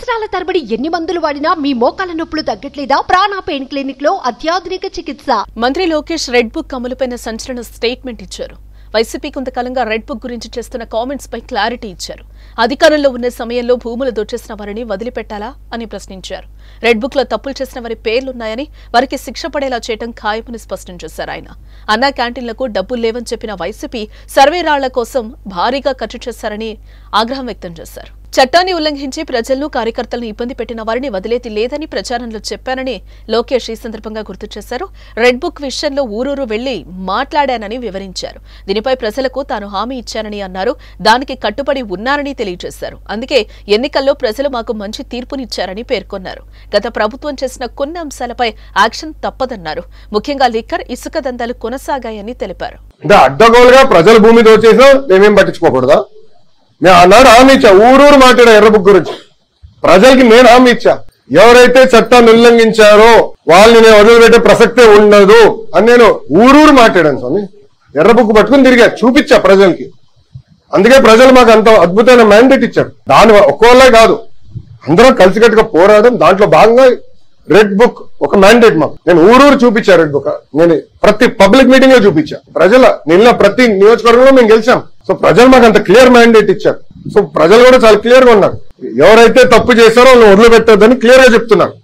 సంవత్సరాల తరబడి ఎన్ని మందులు వాడినా మీ మోకాల నొప్పులు తగ్గట్లేదా? ప్రాణ పెయిన్ క్లినిక్ లో అత్యాధునిక చికిత్స. మంత్రి లోకేష్ రెడ్ బుక్ అమలుపైన సంచలన స్టేట్మెంట్ ఇచ్చారు. వైసీపీ కొంతకాలంగా రెడ్ బుక్ గురించి చేస్తున్న కామెంట్స్ పై క్లారిటీ ఇచ్చారు. అధికారంలో ఉన్న సమయంలో భూములు దోచేసిన వారిని వదిలిపెట్టాలా అని ప్రశ్నించారు. రెడ్ బుక్ లో తప్పులు చేసిన వారి పేర్లున్నాయని, వారికి శిక్ష పడేలా చేయడం ఖాయమని స్పష్టం చేశారు. ఆయన అన్నా క్యాంటీన్లకు డబ్బులు లేవని చెప్పిన వైసీపీ సర్వే రాళ్ల కోసం భారీగా ఖర్చు చేశారని ఆగ్రహం వ్యక్తం చేశారు. చట్టాన్ని ఉల్లంఘించి ప్రజలను, కార్యకర్తలను ఇబ్బంది పెట్టిన వారిని వదిలేది లేదని ప్రచారంలో చెప్పారని లోకేష్ ఈ సందర్భంగా గుర్తు చేశారు. రెడ్ బుక్ విషయంలో ఊరూరు వెళ్లి మాట్లాడానని వివరించారు. దీనిపై ప్రజలకు తాను హామీ ఇచ్చానని అన్నారు. దానికి కట్టుబడి ఉన్నారని తెలియజేశారు. అందుకే ఎన్నికల్లో ప్రజలు మాకు మంచి తీర్పునిచ్చారని పేర్కొన్నారు. గత ప్రభుత్వం చేసిన కొన్ని అంశాలపై యాక్షన్ తప్పదన్నారు. ముఖ్యంగా లిక్కర్, ఇసుక దందాలు కొనసాగాయని తెలిపారు. అడ్డగోలుగా ప్రజల భూమి దోచేసినా మేమేం పట్టించుకోకూడదా? నేను ఆనాడు హామీ ఇచ్చా, ఊరూరు మాట్లాడా ఎర్ర బుక్ గురించి. ప్రజలకి నేను హామీ ఇచ్చా, ఎవరైతే చట్టాన్ని ఉల్లంఘించారో వాళ్ళని నేను వదిలిపెట్టే ప్రసక్తే ఉండదు అని నేను ఊరూరు మాట్లాడాను స్వామి. ఎర్ర బుక్ పట్టుకుని తిరిగా చూపించా ప్రజలకి. అందుకే ప్రజలు మాకు అంత అద్భుతమైన మ్యాండేట్ ఇచ్చారు. దాని ఒక్కోళ్ళే కాదు, అందరం కలిసికట్టుగా పోరాడడం. దాంట్లో భాగంగా రెడ్ బుక్ ఒక మ్యాండేట్ మాకు. నేను ఊరూరు చూపించా రెడ్ బుక్. నేను ప్రతి పబ్లిక్ మీటింగ్ లో చూపించా. నిన్న ప్రతి నియోజకవర్గంలో మేము గెలిచాం. సో ప్రజలు మాకు అంత క్లియర్ మ్యాండేట్ ఇచ్చారు. సో ప్రజలు కూడా చాలా క్లియర్ గా ఉన్నారు. ఎవరైతే తప్పు చేశారో వాళ్ళు వదిలిపెట్టొద్దని క్లియర్ గా చెప్తున్నారు.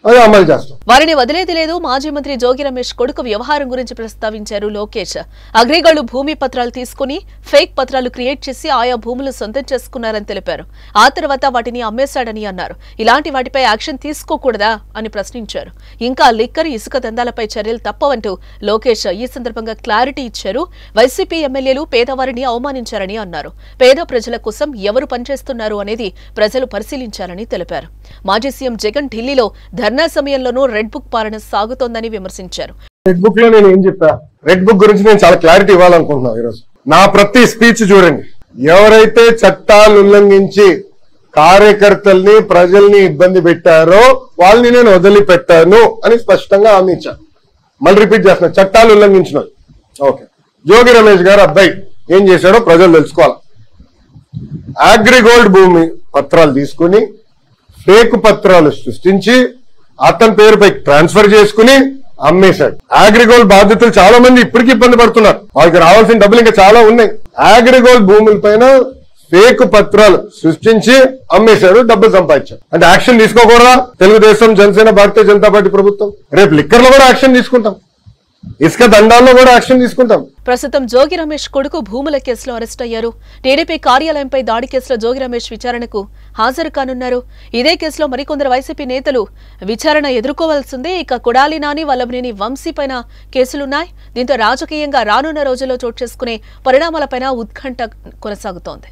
అది అమలు చేస్తాం. వారిని వదిలేది లేదు. మాజీ మంత్రి జోగి రమేష్ కొడుకు వ్యవహారం గురించి ప్రస్తావించారు లోకేష్. అగ్రిగోల్డ్ భూమి పత్రాలు తీసుకుని ఫేక్ పత్రాలు క్రియేట్ చేసి ఆయా భూములు సొంతం చేసుకున్నారని తెలిపారు. ఆ తర్వాత వాటిని అమ్మేశాడని అన్నారు. ఇలాంటి వాటిపై యాక్షన్ తీసుకోకూడదా అని ప్రశ్నించారు. ఇంకా లిక్కర్, ఇసుక దందాలపై చర్యలు తప్పవంటూ లోకేష్ ఈ సందర్భంగా క్లారిటీ ఇచ్చారు. వైసీపీ ఎమ్మెల్యేలు పేదవారిని అవమానించారని అన్నారు. పేద ప్రజల కోసం ఎవరు పనిచేస్తున్నారు అనేది ప్రజలు పరిశీలించాలని తెలిపారు. మాజీ సీఎం జగన్ ఢిల్లీలో ధర్నా సమయంలోనూ రెడ్ బుక్ పాలన సాగుతోందని విమర్శించారు. రెడ్ బుక్ లో నేను ఏం చెప్పా, రెడ్ బుక్ గురించి నేను చాలా క్లారిటీ ఇవ్వాలనుకుంటున్నాను ఈరోజు. నా ప్రతి స్పీచ్ చూడండి, ఎవరైతే చట్టాలు ఉల్లంఘించి కార్యకర్తల్ని, ప్రజల్ని ఇబ్బంది పెట్టారో వాళ్ళని నేను వదిలిపెట్టాను అని స్పష్టంగా హామీ ఇచ్చాను. మళ్ళీ రిపీట్ చేస్తున్నా, చట్టాలు ఉల్లంఘించిన ఓకే. జోగి రమేష్ గారు అబ్బాయి ఏం చేశాడో ప్రజలు తెలుసుకోవాలి. అగ్రిగోల్డ్ భూమి పత్రాలు తీసుకుని ఫేక్ పత్రాలు సృష్టించి అతని పేరుపై ట్రాన్స్ఫర్ చేసుకుని అమ్మేశాడు. అగ్రిగోల్డ్ బాధితులు చాలా మంది ఇప్పటికీ ఇబ్బంది పడుతున్నారు. వాళ్ళకి రావాల్సిన డబ్బులు ఇంకా చాలా ఉన్నాయి. అగ్రిగోల్డ్ భూముల పైన ఫేక్ పత్రాలు సృష్టించి అమ్మేశాడు, డబ్బులు సంపాదించాడు. అంటే యాక్షన్ తీసుకోకూడదా? తెలుగుదేశం, జనసేన, భారతీయ జనతా పార్టీ ప్రభుత్వం రేపు లిక్కర్ లో కూడా యాక్షన్ తీసుకుంటాం, ఇసుక దండాల్లో కూడా యాక్షన్ తీసుకుంటాం. ప్రస్తుతం జోగి రమేష్ కొడుకు భూముల కేసులో అరెస్ట్ అయ్యారు. టీడీపీ కార్యాలయంపై దాడి కేసులో జోగి రమేష్ విచారణకు హాజరు కానున్నారు. ఇదే కేసులో మరికొందరు వైసీపీ నేతలు విచారణ ఎదుర్కోవాల్సిందే. ఇక కొడాలి నాని, వల్లభనేని వంశీ పైన కేసులున్నాయి. దీంతో రాజకీయంగా రానున్న రోజుల్లో చోటు చేసుకునే పరిణామాలపైన ఉత్కంఠ కొనసాగుతోంది.